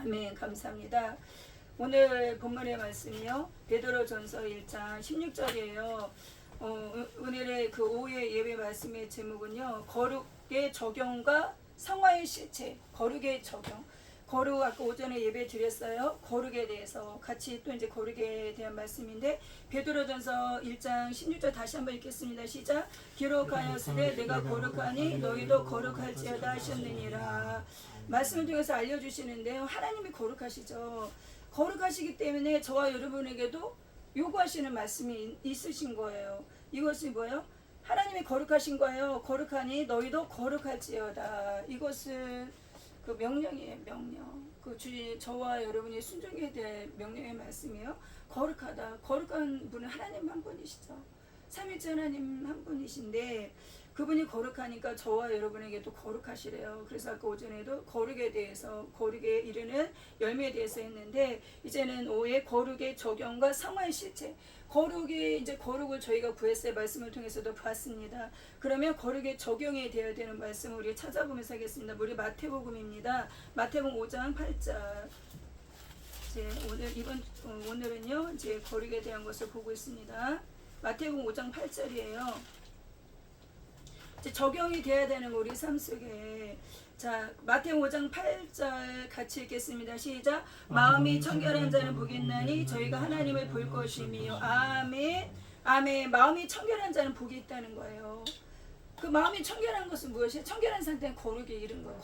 아멘. 감사합니다. 오늘 본문의 말씀이요. 베드로전서 1장 16절이에요. 오늘의 그 오후의 예배 말씀의 제목은요. 거룩의 적용과 성화의 실체. 거룩의 적용. 거룩 아까 오전에 예배 드렸어요. 거룩에 대해서 같이 또 이제 거룩에 대한 말씀인데 베드로전서 1장 16절 다시 한번 읽겠습니다. 시작. 기록하였으되 내가 거룩하니 너희도 거룩할지어다 하셨느니라. 말씀을 통해서 알려주시는데요. 하나님이 거룩하시죠. 거룩하시기 때문에 저와 여러분에게도 요구하시는 말씀이 있으신 거예요. 이것이 뭐예요? 하나님이 거룩하신 거예요. 거룩하니 너희도 거룩할지어다. 이것은 그 명령이에요. 명령. 그 주의 저와 여러분이 순종해야 될 명령의 말씀이에요. 거룩하다. 거룩한 분은 하나님 한 분이시죠. 삼위일체 하나님 한 분이신데 그분이 거룩하니까 저와 여러분에게도 거룩하시래요. 그래서 아까 오전에도 거룩에 대해서 거룩에 이르는 열매에 대해서 했는데 이제는 오후에 거룩의 적용과 성화의 실체. 거룩이 이제 거룩을 저희가 구했어요. 말씀을 통해서도 봤습니다. 그러면 거룩의 적용이 되어야 되는 말씀을 우리 찾아보면서 하겠습니다. 우리 마태복음입니다. 마태복음 5장 8절. 이제 오늘은요 이제 거룩에 대한 것을 보고 있습니다. 마태복음 5장 8절이에요. 이제 적용이 돼야 되는 우리 삶 속에. 자, 마태복음 5장 8절 같이 읽겠습니다. 시작. 마음이 청결한 자는 복이 있나니 저희가 하나님을 볼 것이며. 아멘. 아멘. 마음이 청결한 자는 복이 있다는 거예요. 그 마음이 청결한 것은 무엇이에요? 청결한 상태는 거룩에 이른 거예요.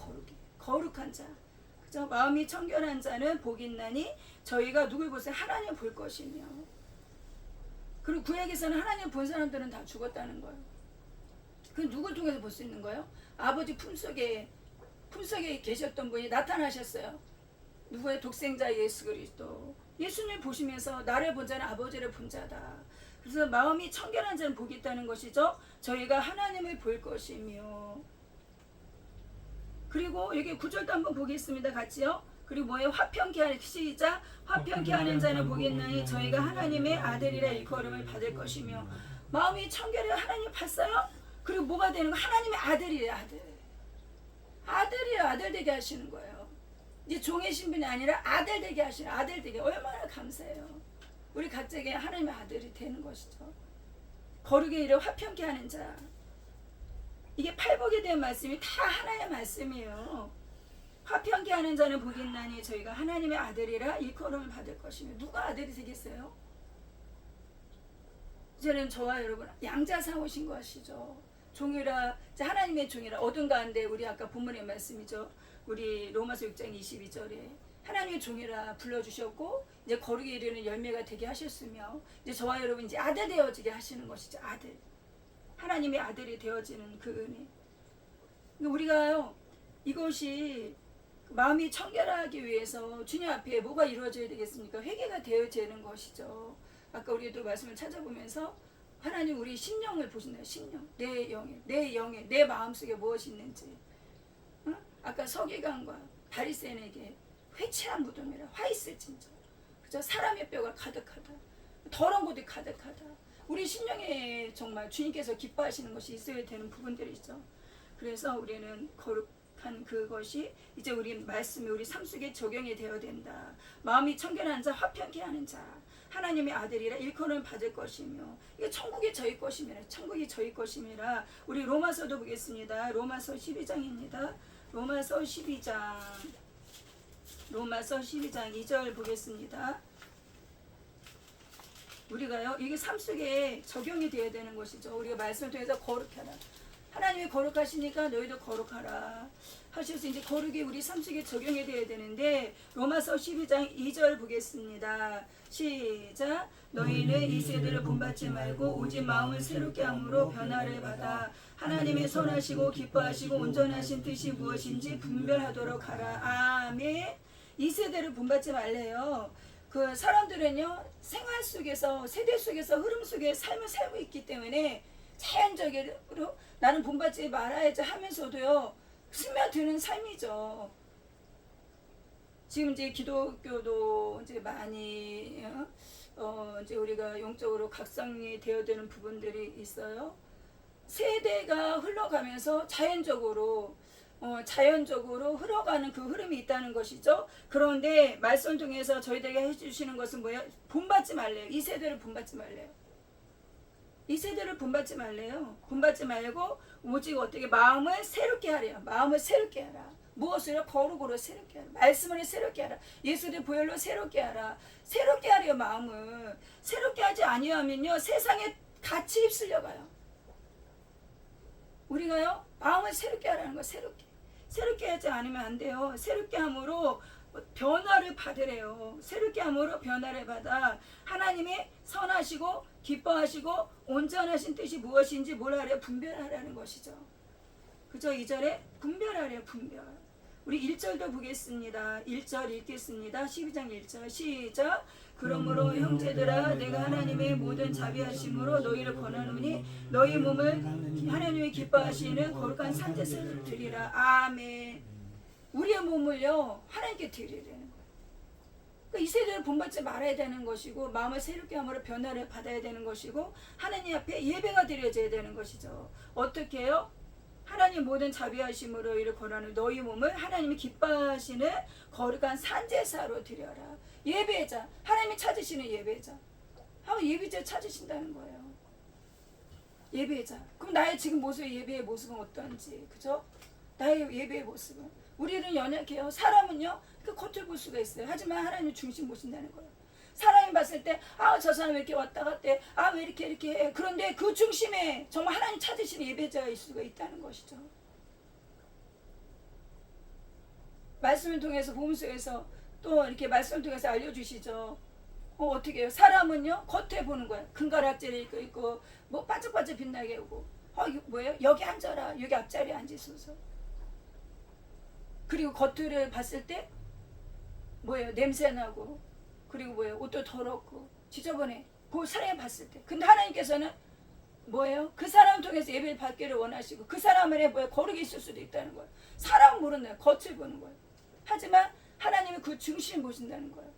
거룩한 자. 그죠? 마음이 청결한 자는 복이 있나니 저희가 누굴 보세요? 하나님을 볼 것이며. 그리고 구약에서는 하나님을 본 사람들은 다 죽었다는 거예요. 그 누굴 통해서 볼 수 있는 거예요? 아버지 품속에 계셨던 분이 나타나셨어요. 누구의 독생자 예수 그리스도. 예수님 보시면서 나를 본 자는 아버지를 본 자다. 그래서 마음이 청결한 자는 복이 있다는 것이죠. 저희가 하나님을 볼 것이며. 그리고 여기 9절도 한번 보겠습니다. 같이요. 그리고 뭐예요? 화평케 하는 시작. 화평케 하는 자는 복이 있나니 저희가 하나님의 아들이라 일컬음을 받을 것이며. 마음이 청결해. 하나님 봤어요? 그리고 뭐가 되는 거? 하나님의 아들이에요. 아들이에요. 아들 되게 하시는 거예요. 이제 종의 신분이 아니라 아들 되게 하시는, 아들 되게. 얼마나 감사해요. 우리 각자에게 하나님의 아들이 되는 것이죠. 거룩의 일을 화평케 하는 자. 이게 팔복에 대한 말씀이 다 하나의 말씀이에요. 화평케 하는 자는 복이 있나니 저희가 하나님의 아들이라 일컬음을 받을 것이며. 누가 아들이 되겠어요? 이제는 저와 여러분 양자 사오신 것이죠. 종이라, 하나님의 종이라. 어둠 가운데 우리 아까 본문의 말씀이죠. 우리 로마서 6장 22절에 하나님의 종이라 불러주셨고 이제 거룩에 이르는 열매가 되게 하셨으며 이제 저와 여러분 이제 아들 되어지게 하시는 것이죠. 아들. 하나님의 아들이 되어지는 그 은혜. 우리가요 이것이 마음이 청결하기 위해서 주님 앞에 뭐가 이루어져야 되겠습니까? 회개가 되어지는 것이죠. 아까 우리도 말씀을 찾아보면서 하나님 우리 심령을 보신다. 심령. 내 영에 내 마음속에 무엇이 있는지. 응? 아까 서기관과 바리새인에게 회칠한 무덤이라 화 있을진저. 그죠? 사람의 뼈가 가득하다. 더러운 곳이 가득하다. 우리 심령에 정말 주님께서 기뻐하시는 것이 있어야 되는 부분들이죠. 그래서 우리는 거룩한 그것이 이제 우리 말씀이 우리 삶 속에 적용이 되어야 된다. 마음이 청결한 자, 화평케 하는 자. 하나님의 아들이라 일컬음을 받을 것이며. 이게 천국이 저희 것임이라. 천국이 저희 것임이라. 우리 로마서도 보겠습니다. 로마서 12장입니다. 로마서 12장 2절 보겠습니다. 우리가요 이게 삶 속에 적용이 되어야 되는 것이죠. 우리가 말씀을 통해서 거룩하라. 하나님이 거룩하시니까 너희도 거룩하라 하셔서 이제 거룩이 우리 삶 속에 적용이 되어야 되는데 로마서 12장 2절 보겠습니다. 시작. 너희는 이 세대를 본받지 말고 오직 마음을 새롭게 함으로 변화를 받아 하나님의 선하시고 기뻐하시고 온전하신 뜻이 무엇인지 분별하도록 하라. 아멘. 이 세대를 본받지 말래요. 그 사람들은요 생활 속에서 세대 속에서 흐름 속에 삶을 살고 있기 때문에 자연적으로 나는 본받지 말아야지 하면서도요 스며드는 삶이죠. 지금 이제 기독교도 이제 많이 이제 우리가 영적으로 각성이 되어야 되는 부분들이 있어요. 세대가 흘러가면서 자연적으로 자연적으로 흘러가는 그 흐름이 있다는 것이죠. 그런데 말씀을 통해서 저희들에게 해주시는 것은 뭐예요? 본받지 말래요. 이 세대를 본받지 말래요. 이 세대를 본받지 말래요. 본받지 말고 오직 어떻게 마음을 새롭게 하래요. 마음을 새롭게 하라. 무엇으로? 거룩으로 새롭게 하라. 말씀으로 새롭게 하라. 예수의 보혈로 새롭게 하라. 새롭게 하래요. 마음을 새롭게 하지 아니하면요 세상에 같이 휩쓸려가요. 우리가요 마음을 새롭게 하라는 거. 새롭게 하지 않으면 안 돼요. 새롭게 함으로 변화를 받으래요. 새롭게 함으로 변화를 받아 하나님의 선하시고 기뻐하시고 온전하신 뜻이 무엇인지 뭐라 그래요? 분별하라는 것이죠. 그죠? 2절에 분별하래요. 분별. 우리 1절도 보겠습니다. 1절 읽겠습니다. 12장 1절 시작. 그러므로 형제들아 내가 하나님의 모든 자비하심으로 너희를 권하노니 너희 몸을 하나님이 기뻐하시는 거룩한 산제사를 드리라. 아멘. 우리의 몸을요 하나님께 드리라는 거예요. 그러니까 이 세대를 본받지 말아야 되는 것이고 마음을 새롭게 함으로 변화를 받아야 되는 것이고 하나님 앞에 예배가 드려져야 되는 것이죠. 어떻게 해요? 하나님 모든 자비하심으로 이를 권하는 너희 몸을 하나님이 기뻐하시는 거룩한 산제사로 드려라. 예배자, 하나님이 찾으시는 예배자. 예배자 찾으신다는 거예요. 예배자. 그럼 나의 지금 모습의 예배의 모습은 어떤지, 그죠? 나의 예배의 모습은 우리는 연약해요. 사람은요 그 겉을 볼 수가 있어요. 하지만 하나님 중심 보신다는 거예요. 사람이 봤을 때 저 사람 왜 이렇게 왔다 갔다 해? 왜 이렇게 해? 그런데 그 중심에 정말 하나님 찾으시는 예배자일 수가 있다는 것이죠. 말씀을 통해서 복음 속에서 또 이렇게 말씀을 통해서 알려주시죠. 어떻게 해요? 사람은요 겉에 보는 거예요. 금가락지를 입고 뭐 반짝반짝 빛나게 하고 이거 뭐예요? 여기 앉아라. 여기 앞자리에 앉으소서. 그리고 겉을 봤을 때 뭐예요? 냄새나고 그리고 뭐예요? 옷도 더럽고 지저분해. 그 사람이 봤을 때. 근데 하나님께서는 뭐예요? 그 사람을 통해서 예배를 받기를 원하시고 그 사람 안에 뭐예요? 거룩이 있을 수도 있다는 거예요. 사람은 모르는 거예요. 겉을 보는 거예요. 하지만 하나님이 그 중심을 보신다는 거예요.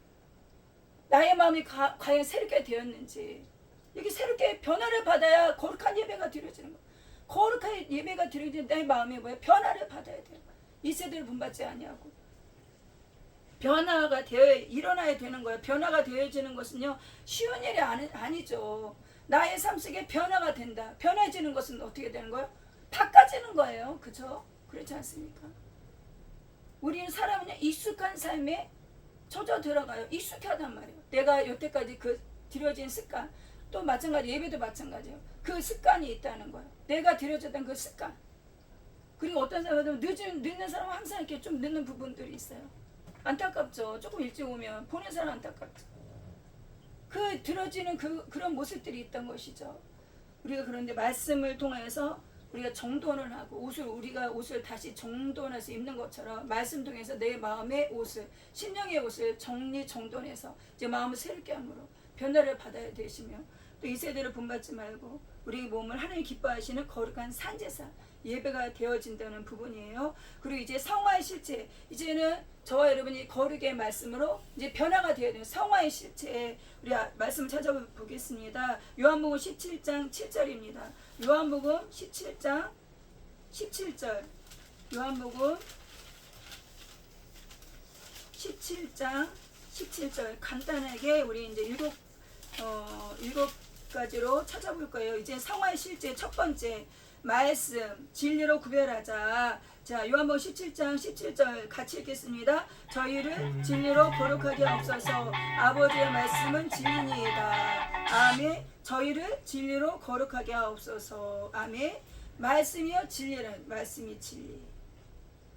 나의 마음이 과연 새롭게 되었는지. 이렇게 새롭게 변화를 받아야 거룩한 예배가 드려지는 거예요. 거룩한 예배가 드려지는 나의 마음이 뭐예요? 변화를 받아야 돼요. 이 세대를 본받지 아니하고 변화가 되어 일어나야 되는 거예요. 변화가 되어지는 것은요 쉬운 일이 아니죠. 나의 삶 속에 변화가 된다. 변해지는 것은 어떻게 되는 거예요? 바꿔지는 거예요. 그죠? 그렇지 않습니까? 우리는 사람은 익숙한 삶에 젖어 들어가요. 익숙하단 말이에요. 내가 여태까지 그 들여진 습관, 또 마찬가지 예배도 마찬가지예요. 그 습관이 있다는 거예요. 내가 들여졌던 그 습관. 그리고 어떤 사람은 늦는 사람은 항상 이렇게 좀 늦는 부분들이 있어요. 안타깝죠. 조금 일찍 오면 보는 사람 안타깝죠. 그 들어지는 그런 모습들이 있던 것이죠. 우리가 그런데 말씀을 통해서 우리가 정돈을 하고 우리가 옷을 다시 정돈해서 입는 것처럼 말씀 통해서 내 마음의 옷을 심령의 옷을 정돈해서 이제 마음을 새롭게 함으로 변화를 받아야 되시며 또 이 세대를 본받지 말고 우리 몸을 하나님 기뻐하시는 거룩한 산제사 예배가 되어진다는 부분이에요. 그리고 이제 성화의 실체, 이제는 저와 여러분이 거룩의 말씀으로 이제 변화가 되어야 돼요. 성화의 실체, 우리 말씀을 찾아보겠습니다. 요한복음 17장 7절입니다. 요한복음 17장 17절. 요한복음 17장 17절. 간단하게 우리 이제 일곱 가지로 찾아볼 거예요. 이제 성화의 실제 첫 번째. 말씀, 진리로 구별하자. 자, 요한복음 17장 17절 같이 읽겠습니다. 저희를 진리로 거룩하게 하옵소서. 아버지의 말씀은 진리니이다. 아멘. 저희를 진리로 거룩하게 하옵소서. 아멘. 말씀이요 진리란 말씀이 진리.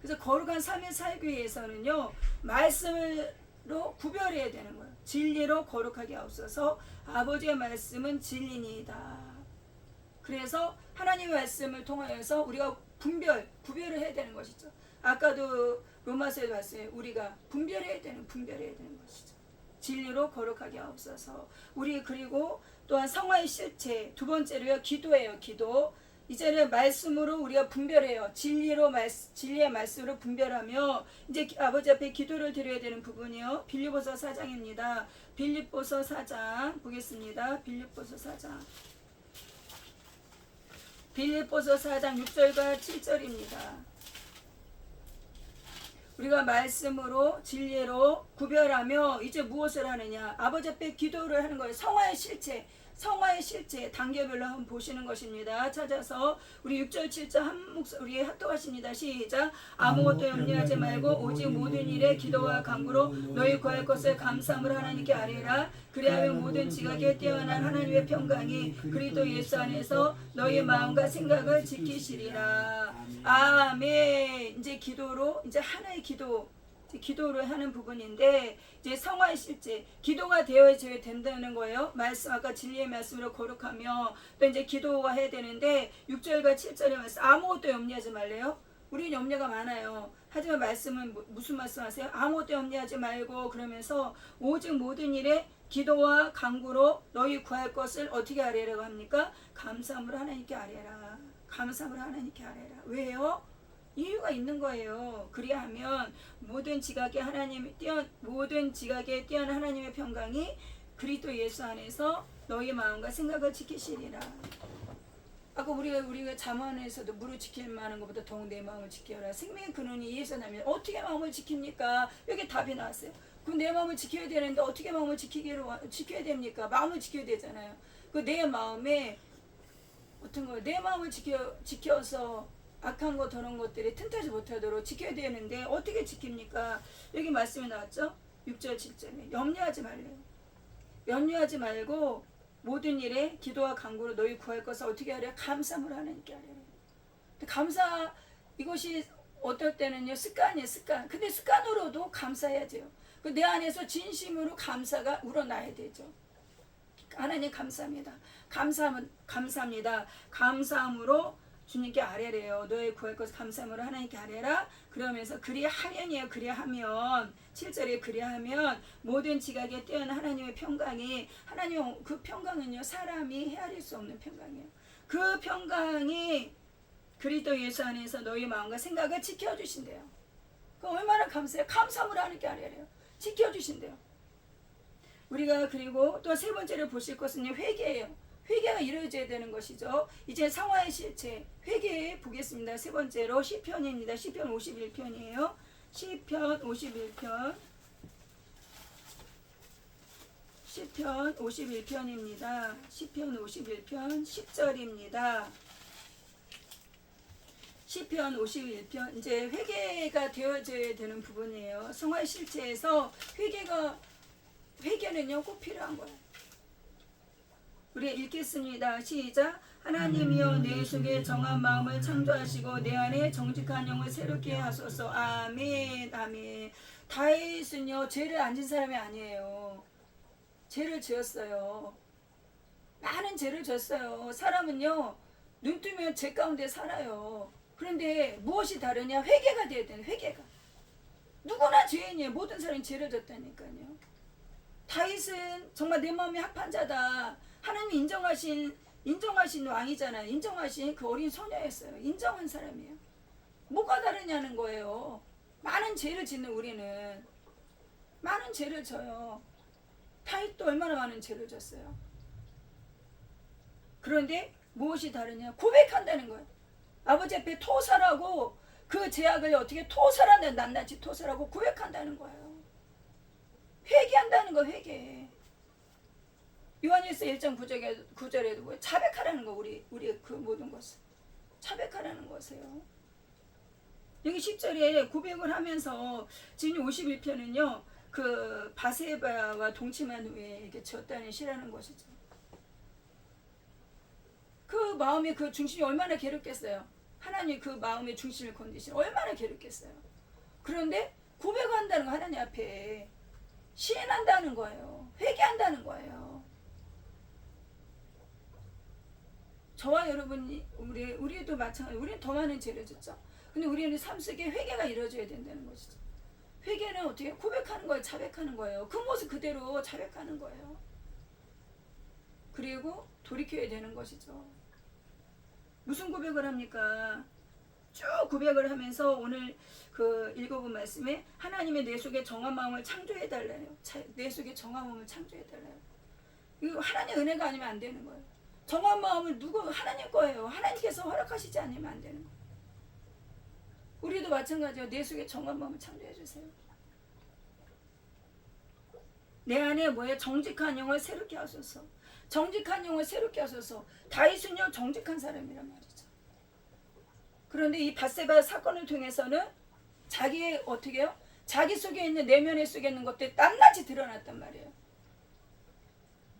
그래서 거룩한 삶을 살기 위해서는요 말씀으로 구별해야 되는 거예요. 진리로 거룩하게 하옵소서. 아버지의 말씀은 진리니이다. 그래서 하나님의 말씀을 통하여서 우리가 구별을 해야 되는 것이죠. 아까도 로마서에도 봤어요. 우리가 분별해야 되는 것이죠. 진리로 거룩하게 하옵소서. 우리 그리고 또한 성화의 실체 두 번째로요 기도예요. 기도. 이제는 말씀으로 우리가 분별해요. 진리의 말씀으로 분별하며 이제 아버지 앞에 기도를 드려야 되는 부분이요. 빌립보서 4장입니다. 빌립보서 4장 보겠습니다. 빌립보서 4장 6절과 7절입니다. 우리가 말씀으로 진리로 구별하며 이제 무엇을 하느냐? 아버지 앞에 기도를 하는 거예요. 성화의 실체. 성화의 실제 단계별로 한번 보시는 것입니다. 찾아서 우리 6절 7절 한 목소리에 합독하십니다. 시작. 아무것도 염려하지 말고 오직 모든 일에 기도와 간구로 너희 구할 것을 감사함으로 하나님께 아뢰라. 그리하면 모든 지각에 뛰어난 하나님의 평강이 그리스도 예수 안에서 너희 마음과 생각을 지키시리라. 아멘. 이제 기도로 이제 하나의 기도를 하는 부분인데 이제 성화의 실제 기도가 되어져야 된다는 거예요. 말씀 아까 진리의 말씀으로 거룩하며 또 이제 기도가 해야 되는데 6절과 7절의 말씀 아무것도 염려하지 말래요. 우리는 염려가 많아요. 하지만 말씀은 무슨 말씀하세요? 아무것도 염려하지 말고 그러면서 오직 모든 일에 기도와 간구로 너희 구할 것을 어떻게 아뢰라고 합니까? 감사함으로 하나님께 아뢰라. 감사함으로 하나님께 아뢰라. 왜요? 이유가 있는 거예요. 그리하면 모든 지각에 뛰어난 하나님의 평강이 그리스도 예수 안에서 너희 마음과 생각을 지키시리라. 아까 우리가 잠언에서도 무릇 지킬 만한 것보다 더욱 내 마음을 지켜라. 생명의 근원이 이에서 나면 어떻게 마음을 지킵니까? 여기 답이 나왔어요. 그럼 내 마음을 지켜야 되는데 어떻게 마음을 지켜야 됩니까? 마음을 지켜야 되잖아요. 그 내 마음에 어떤 거 내 마음을 지켜서 악한 것 더러운 것들이 틈타지 못하도록 지켜야 되는데 어떻게 지킵니까? 여기 말씀이 나왔죠? 6절 7절에 염려하지 말래요. 염려하지 말고 모든 일에 기도와 간구로 너희 구할 것을 어떻게 하래? 감사함으로 하나님께 하래. 감사 이것이 어떨 때는요 습관이에요. 습관. 근데 습관으로도 감사해야 돼요. 내 안에서 진심으로 감사가 우러나야 되죠. 하나님 감사합니다. 감사합니다. 감사함으로 주님께 아뢰래요. 너의 구할 것을 감사함으로 하나님께 아뢰라. 그러면서 그리하면이에요. 그리하면 7절에 그리하면 모든 지각에 뛰어난 하나님의 평강이 하나님 그 평강은요 사람이 헤아릴 수 없는 평강이에요. 그 평강이 그리스도 예수 안에서 너희 마음과 생각을 지켜주신대요. 그 얼마나 감사해요. 감사함으로 하나님께 아뢰래요. 지켜주신대요. 우리가 그리고 또 세 번째로 보실 것은요 회개예요. 회개가 이루어져야 되는 것이죠. 이제 성화의 실체 회개 보겠습니다. 세 번째로 시편입니다. 시편 51편이에요. 시편 51편 시편 51편입니다. 시편 51편 10절입니다. 시편 51편 이제 회개가 되어져야 되는 부분이에요. 성화의 실체에서 회개는요 꼭 필요한 거예요. 우리 읽겠습니다. 시작. 하나님이여 내 속에 정한 마음을 창조하시고 내 안에 정직한 영을 새롭게 하소서. 아멘. 아멘. 다윗은요 죄를 안 진 사람이 아니에요. 죄를 지었어요. 많은 죄를 졌어요. 사람은요 눈 뜨면 죄 가운데 살아요. 그런데 무엇이 다르냐? 회개가 돼야 되는 회개가. 누구나 죄인이에요. 모든 사람이 죄를 졌다니까요. 다윗은 정말 내 마음이 합한 자다. 하나님이 인정하신 왕이잖아요. 인정하신 그 어린 소녀였어요. 인정한 사람이에요. 뭐가 다르냐는 거예요. 많은 죄를 짓는 우리는 많은 죄를 져요. 다윗도 얼마나 많은 죄를 졌어요. 그런데 무엇이 다르냐? 고백한다는 거예요. 아버지 앞에 토설하고 그 죄악을 어떻게 토설한다는 낱낱이 토설하고 고백한다는 거예요. 회개한다는 거 회개. 요한일서 1장 9절에도 뭐예요? 자백하라는 거 우리 그 모든 것을 자백하라는 것이에요. 여기 10절에 고백을 하면서 지금 51편은요 그 바세바와 동침한 후에 이렇게 지었다는 시라는 것이죠. 그 마음의 그 중심이 얼마나 괴롭겠어요. 하나님 그 마음의 중심을 건드시면 얼마나 괴롭겠어요. 그런데 고백한다는 거 하나님 앞에 시인한다는 거예요. 회개한다는 거예요. 저와 여러분이 우리도 마찬가지. 우리는 더 많은 죄를 졌죠. 근데 우리는 삶 속에 회개가 이루어져야 된다는 것이죠. 회개는 어떻게 고백하는 거예요. 자백하는 거예요. 그 모습 그대로 자백하는 거예요. 그리고 돌이켜야 되는 것이죠. 무슨 고백을 합니까? 쭉 고백을 하면서 오늘 그 읽어본 말씀에 하나님의 내 속에 정한 마음을 창조해 달라요. 내 속에 정한 마음을 창조해 달라요. 이거 하나님의 은혜가 아니면 안 되는 거예요. 정한 마음을 하나님 거예요. 하나님께서 허락하시지 않으면 안 되는 거예요. 우리도 마찬가지예요. 내 속에 정한 마음을 창조해 주세요. 내 안에 뭐예요? 정직한 영을 새롭게 하소서. 정직한 영을 새롭게 하소서. 다윗은요 정직한 사람이란 말이죠. 그런데 이 밧세바 사건을 통해서는 자기의 어떻게 해요? 자기 속에 있는 내면에 속에 있는 것들이 낱낱이 드러났단 말이에요.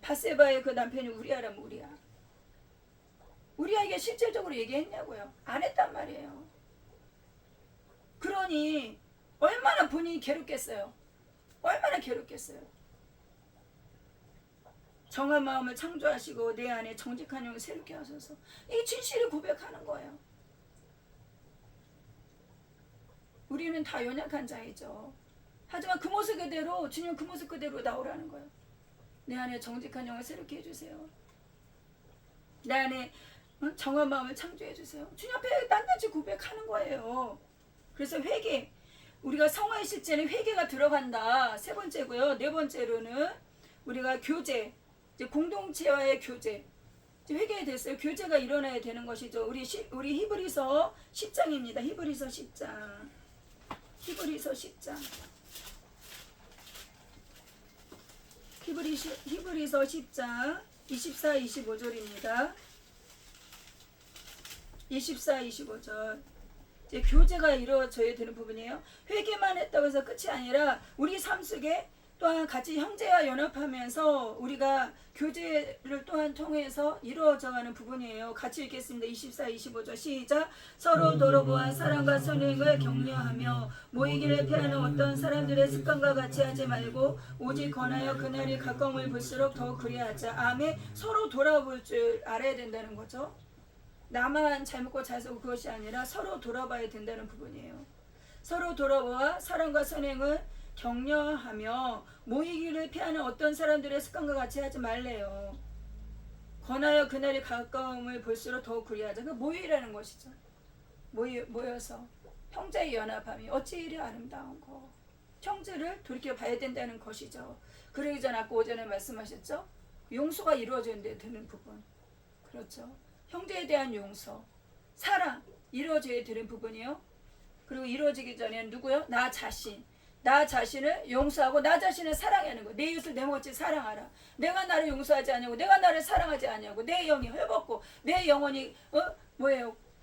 밧세바의 그 남편이 우리아라면 우리아에게 실질적으로 얘기했냐고요? 안 했단 말이에요. 그러니 얼마나 본인이 괴롭겠어요. 얼마나 괴롭겠어요. 정한 마음을 창조하시고 내 안에 정직한 영을 새롭게 하소서. 이게 진실을 고백하는 거예요. 우리는 다 연약한 자이죠. 하지만 그 모습 그대로 주님 그 모습 그대로 나오라는 거예요. 내 안에 정직한 영을 새롭게 해주세요. 내 안에 정한 마음을 창조해 주세요. 주님 앞에 낱낱이 고백하는 거예요. 그래서 회개, 우리가 성화의 실제는 회개가 들어간다. 세 번째고요. 네 번째로는 우리가 교제, 이제 공동체와의 교제. 이제 회개됐어요. 교제가 일어나야 되는 것이죠. 우리 히브리서 10장입니다. 히브리서 10장. 히브리서 10장. 히브리서 10장 24, 25절입니다. 24, 25절. 이제 교제가 이루어져야 되는 부분이에요. 회개만 했다고 해서 끝이 아니라 우리 삶 속에 또한 같이 형제와 연합하면서 우리가 교제를 또한 통해서 이루어져가는 부분이에요. 같이 읽겠습니다. 24, 25절 시작. 서로 돌아보아 사랑과 선행을 격려하며 모이기를 피하는 어떤 사람들의 습관과 같이 하지 말고 오직 권하여 그날이 가까움을 볼수록 더욱 그리하자. 아멘. 서로 돌아볼 줄 알아야 된다는 거죠. 나만 잘 먹고 잘 살고 그것이 아니라 서로 돌아봐야 된다는 부분이에요. 서로 돌아보아 사랑과 선행을 격려하며 모이기를 피하는 어떤 사람들의 습관과 같이 하지 말래요. 권하여 그날이 가까움을 볼수록 더욱 그리하자. 그 모이라는 것이죠. 모여서 형제의 연합함이 어찌 이리 아름다운 거. 형제를 돌이켜 봐야 된다는 것이죠. 그러기 전 아까 오전에 말씀하셨죠. 용서가 이루어져야 되는 부분. 그렇죠. 형제에 대한 용서, 사랑 이루어져야 되는 부분이요. 그리고 이루어지기 전에 누구요? 나 자신을 용서하고 나 자신을 사랑하는 거. 내 이웃을 내 몸같이 사랑하라. 내가 나를 용서하지 않냐고, 내가 나를 사랑하지 않냐고, 내 영이 헐벗고 내 영혼이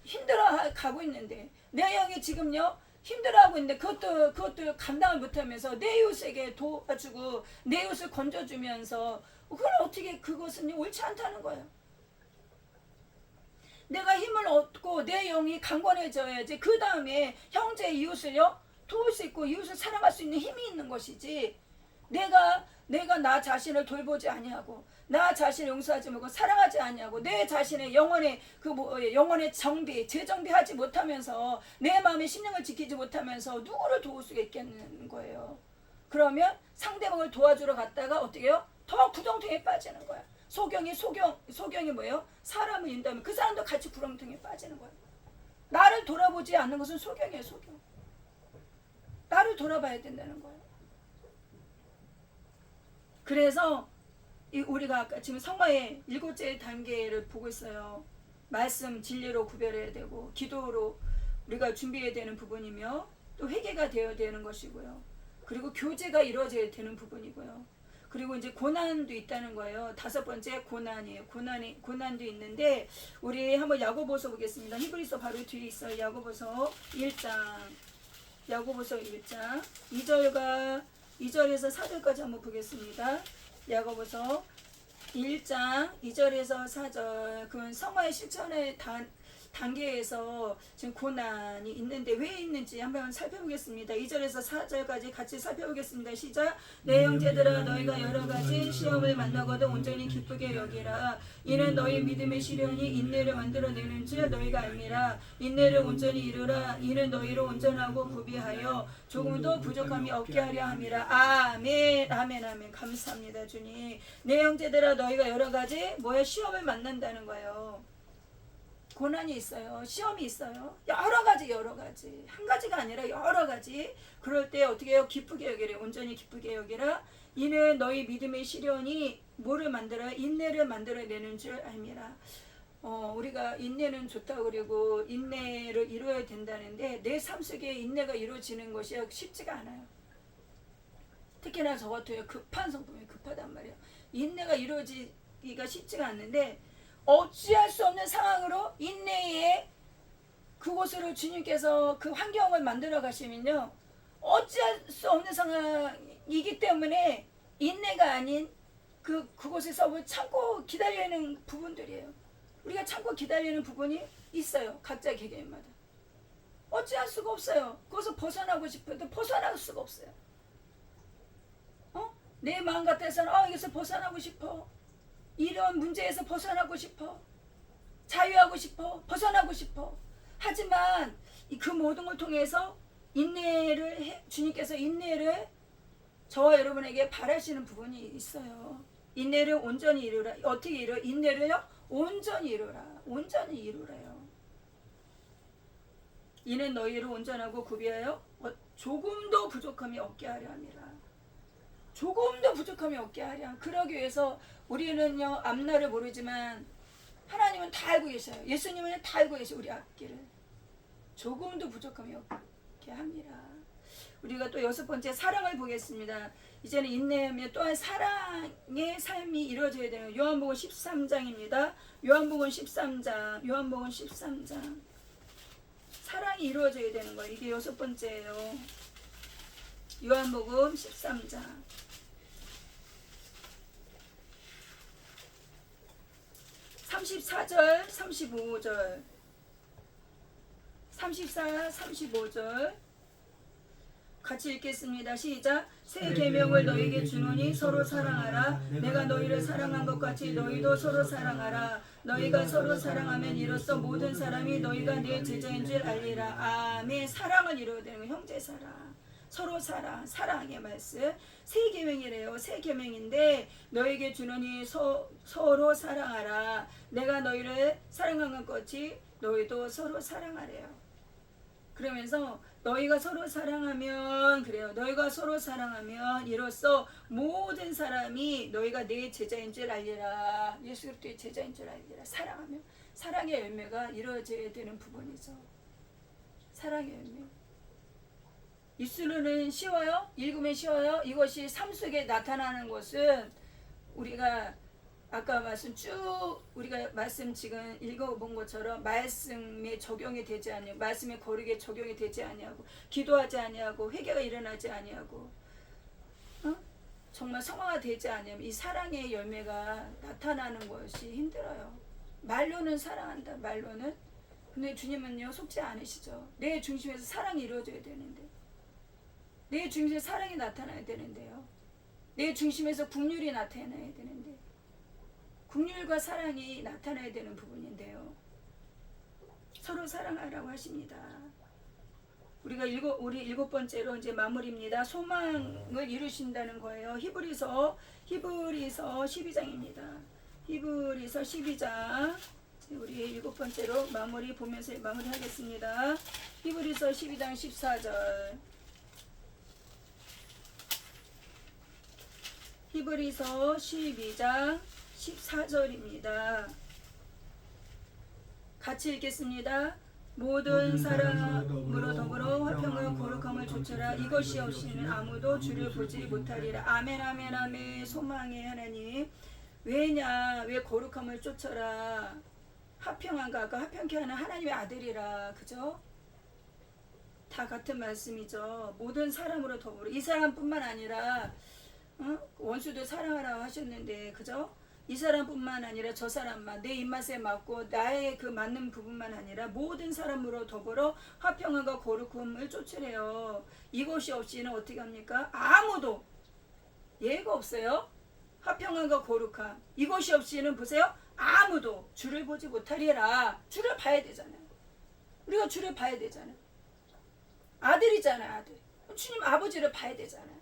힘들어 가고 있는데 내 영이 지금요 힘들어하고 있는데 그것도 감당을 못하면서 내 이웃에게 도와주고 내 이웃을 건져주면서 그걸 어떻게 그것은 옳지 않다는 거예요. 내가 힘을 얻고 내 영이 강건해져야지 그 다음에 형제 이웃을요 도울 수 있고 이웃을 사랑할 수 있는 힘이 있는 것이지 내가 나 자신을 돌보지 아니하고 나 자신을 용서하지 못하고 사랑하지 아니하고 내 자신의 영혼의 영혼의 재정비하지 못하면서 내 마음의 심령을 지키지 못하면서 누구를 도울 수가 있겠는 거예요. 그러면 상대방을 도와주러 갔다가 어떻게 해요? 더 구덩텅이에 빠지는 거야. 소경이 뭐예요? 사람을 인다면 그 사람도 같이 구렁텅이에 빠지는 거예요. 나를 돌아보지 않는 것은 소경이에요. 소경. 나를 돌아봐야 된다는 거예요. 그래서 우리가 아까 지금 성화의 7째 단계를 보고 있어요. 말씀, 진리로 구별해야 되고 기도로 우리가 준비해야 되는 부분이며 또 회개가 되어야 되는 것이고요. 그리고 교제가 이루어져야 되는 부분이고요. 그리고 이제 고난도 있다는 거예요. 5번째 고난이에요. 고난도 있는데 우리 한번 야고보서 보겠습니다. 히브리서 바로 뒤에 있어요. 야고보서 1장 2절에서 4절까지 한번 보겠습니다. 야고보서 1장 2절에서 4절. 그건 성화의 실천의 단계에서 지금 고난이 있는데 왜 있는지 한번 살펴보겠습니다. 2절에서 4절까지 같이 살펴보겠습니다. 시작. 내 형제들아 너희가 여러 가지 시험을 만나거든 온전히 기쁘게 여기라. 이는 너희 믿음의 시련이 인내를 만들어내는 줄 너희가 알미라. 인내를 온전히 이루라. 이는 너희로 온전하고 구비하여 조금도 부족함이 없게 하려 함이라. 아멘. 감사합니다 주님. 내 형제들아 너희가 여러 가지 시험을 만난다는 거예요. 고난이 있어요. 시험이 있어요. 여러 가지 한 가지가 아니라 여러 가지. 그럴 때 어떻게 해요? 기쁘게 여기라. 온전히 기쁘게 여기라. 이는 너희 믿음의 시련이 뭐를 만들어요? 인내를 만들어내는 줄 알미라. 우리가 인내는 좋다고 그리고 인내를 이루어야 된다는데 내 삶 속에 인내가 이루어지는 것이 쉽지가 않아요. 특히나 저 같아요. 급한 성품이 급하단 말이에요. 인내가 이루어지기가 쉽지가 않는데 어찌할 수 없는 상황으로 인내의 그곳으로 주님께서 그 환경을 만들어 가시면요. 어찌할 수 없는 상황이기 때문에 인내가 아닌 그곳에서 참고 기다리는 부분들이에요. 우리가 참고 기다리는 부분이 있어요. 각자 개개인마다. 어찌할 수가 없어요. 거기서 벗어나고 싶어도 벗어날 수가 없어요. 내 마음 같아서는 여기서 벗어나고 싶어. 이런 문제에서 벗어나고 싶어. 자유하고 싶어. 벗어나고 싶어. 하지만 그 모든 걸 통해서 주님께서 인내를 저와 여러분에게 바라시는 부분이 있어요. 인내를 온전히 이루라. 어떻게 이루어? 인내를요? 온전히 이루라. 온전히 이루라요. 이는 너희를 온전하고 구비하여 조금도 부족함이 없게 하려 함이라. 조금도 부족함이 없게 하려. 그러기 위해서 우리는요 앞날을 모르지만 하나님은 다 알고 계셔요. 예수님은 다 알고 계셔요. 우리 앞길을. 조금도 부족함이 없게 합니다. 우리가 또 6번째 사랑을 보겠습니다. 이제는 인내하며 또한 사랑의 삶이 이루어져야 되는 요한복음 13장입니다. 요한복음 13장. 사랑이 이루어져야 되는 거예요. 이게 6번째예요. 요한복음 13장. 34절, 35절. 34, 35절. 같이 읽겠습니다. 시작. 새 계명을 너희에게 주노니 서로 사랑하라. 내가 너희를 사랑한 것 같이 너희도 서로 사랑하라. 너희가 서로 사랑하면 이로써 모든 사람이 너희가 내 제자인 줄 알리라. 아멘. 사랑을 이루어야 되는 거예요. 형제 사랑. 서로 사랑의 말씀. 새 계명이래요. 새 계명인데 너희에게 주노니 서로 사랑하라. 내가 너희를 사랑한 것 같이 너희도 서로 사랑하래요. 그러면서 너희가 서로 사랑하면 그래요. 너희가 서로 사랑하면 이로써 모든 사람이 너희가 내 제자인 줄 알리라. 예수 그리스도의 제자인 줄 알리라. 사랑하면 사랑의 열매가 이루어져야 되는 부분이죠. 사랑의 열매. 입술로는 쉬워요? 읽으면 쉬워요? 이것이 삶 속에 나타나는 것은 우리가 아까 우리가 말씀 지금 읽어본 것처럼 말씀에 적용이 되지 아니하고 말씀의 거룩에 적용이 되지 아니하고 기도하지 아니하고 회개가 일어나지 아니하고 정말 성화가 되지 아니하면 이 사랑의 열매가 나타나는 것이 힘들어요. 말로는 사랑한다. 말로는. 근데 주님은요 속지 않으시죠. 내 중심에서 사랑이 이루어져야 되는데 내 중심에서 사랑이 나타나야 되는데요. 내 중심에서 긍휼이 나타나야 되는데 긍휼과 사랑이 나타나야 되는 부분인데요. 서로 사랑하라고 하십니다. 우리 7번째로 이제 마무리입니다. 소망을 이루신다는 거예요. 히브리서 12장입니다. 히브리서 12장. 우리 7번째로 보면서 마무리하겠습니다. 히브리서 12장 14절. 히브리서 12장 14절입니다. 같이 읽겠습니다. 모든 사람으로 더불어 화평과 거룩함을 좇으라. 이것이 없이는 아무도 주를 보지 못하리라. 아멘 아멘 아멘. 소망의 하나님. 왜 거룩함을 좇아라. 화평한가. 아까 화평케 하는 하나님의 아들이라. 그죠? 다 같은 말씀이죠. 모든 사람으로 더불어. 이 사람뿐만 아니라 원수도 사랑하라고 하셨는데 그죠? 이 사람뿐만 아니라 저 사람만 내 입맛에 맞고 나의 그 맞는 부분만 아니라 모든 사람으로 더불어 화평함과 거룩함을 쫓으래요. 이것이 없이는 어떻게 합니까? 아무도 예가 없어요. 화평함과 거룩함 이것이 없이는 보세요. 아무도 주를 보지 못하리라. 주를 봐야 되잖아요. 우리가 주를 봐야 되잖아요. 아들이잖아요. 아들. 주님 아버지를 봐야 되잖아요.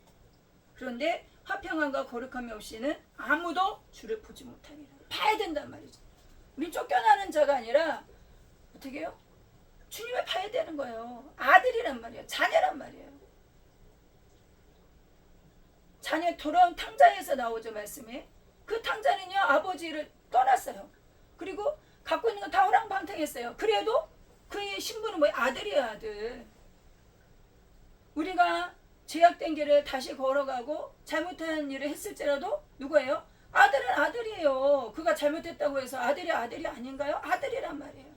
그런데 화평함과 거룩함이 없이는 아무도 주를 보지 못하리라. 봐야 된단 말이죠. 우리 쫓겨나는 자가 아니라 어떻게 해요? 주님을 봐야 되는 거예요. 아들이란 말이에요. 자녀란 말이에요. 자녀 돌아온 탕자에서 나오죠. 말씀에. 그 탕자는요 아버지를 떠났어요. 그리고 갖고 있는 건 다 호랑방탕했어요. 그래도 그의 신분은 뭐야? 아들이야, 아들. 우리가 죄악된 길을 다시 걸어가고 잘못한 일을 했을지라도 누구예요? 아들은 아들이에요. 그가 잘못했다고 해서 아들이 아닌가요? 아들이란 말이에요.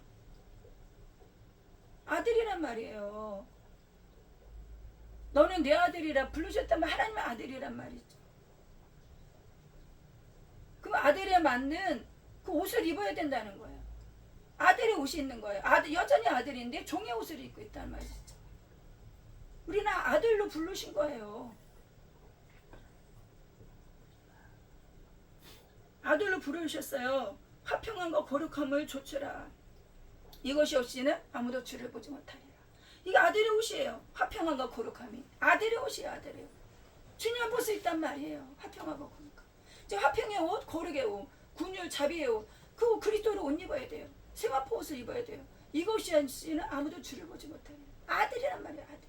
아들이란 말이에요. 너는 내 아들이라 부르셨다면 하나님의 아들이란 말이죠. 그럼 아들에 맞는 그 옷을 입어야 된다는 거예요. 아들의 옷이 있는 거예요. 여전히 아들인데 종의 옷을 입고 있다는 말이죠. 우리는 아들로 부르신 거예요. 아들로 부르셨어요. 화평함과 거룩함을 조추라. 이것이 없이는 아무도 주를 보지 못하리라. 이게 아들의 옷이에요. 화평함과 거룩함이. 아들의 옷이에요. 아들의 옷. 주님을 볼 수 있단 말이에요. 화평하고 거룩함. 이제 화평의 옷, 거룩의 옷, 군율, 자비의 옷. 그 그리스도로 옷 입어야 돼요. 세마포 옷을 입어야 돼요. 이것이 없이는 아무도 주를 보지 못하리라. 아들이란 말이에요. 아들.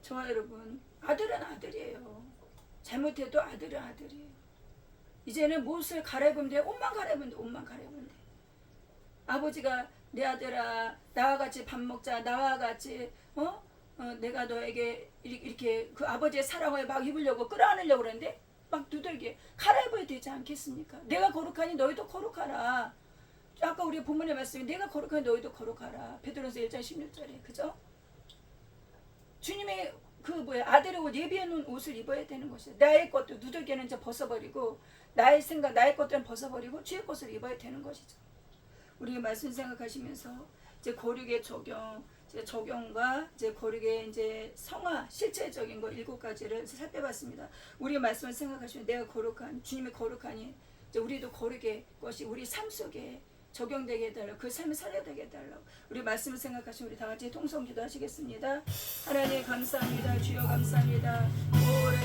저와 여러분, 아들은 아들이에요. 잘못해도 아들은 아들이에요. 이제는 무엇을 갈아입으면 돼? 옷만 갈아입으면 돼. 옷만 갈아입으면 돼. 아버지가 내 아들아, 나와 같이 밥 먹자. 나와 같이 내가 너에게 이렇게 그 아버지의 사랑을 막 입으려고 끌어안으려고 그러는데 막 두들겨 갈아입어야 되지 않겠습니까? 내가 거룩하니 너희도 거룩하라. 아까 우리 본문의 말씀이 내가 거룩하니 너희도 거룩하라. 베드로서 1장 16절에 그죠? 주님의 아들의 옷, 예비해 놓은 옷을 입어야 되는 것이에요. 나의 것도 누들기는 이제 벗어버리고 나의 생각, 나의 것들은 벗어버리고 주의 것을 입어야 되는 것이죠. 우리 말씀 생각하시면서 이제 거룩의 적용과 이제 거룩의 이제 성화, 실체적인 거 7가지를 살펴봤습니다. 우리 말씀을 생각하시면 내가 거룩한 주님의 거룩하니 이제 우리도 거룩의 것이 우리 삶 속에 적용되게 해달라고, 그 삶을 살려되게 해달라고 우리 말씀을 생각하시면 우리 다 같이 통성기도 하시겠습니다. 하나님 감사합니다. 주여 감사합니다. 오라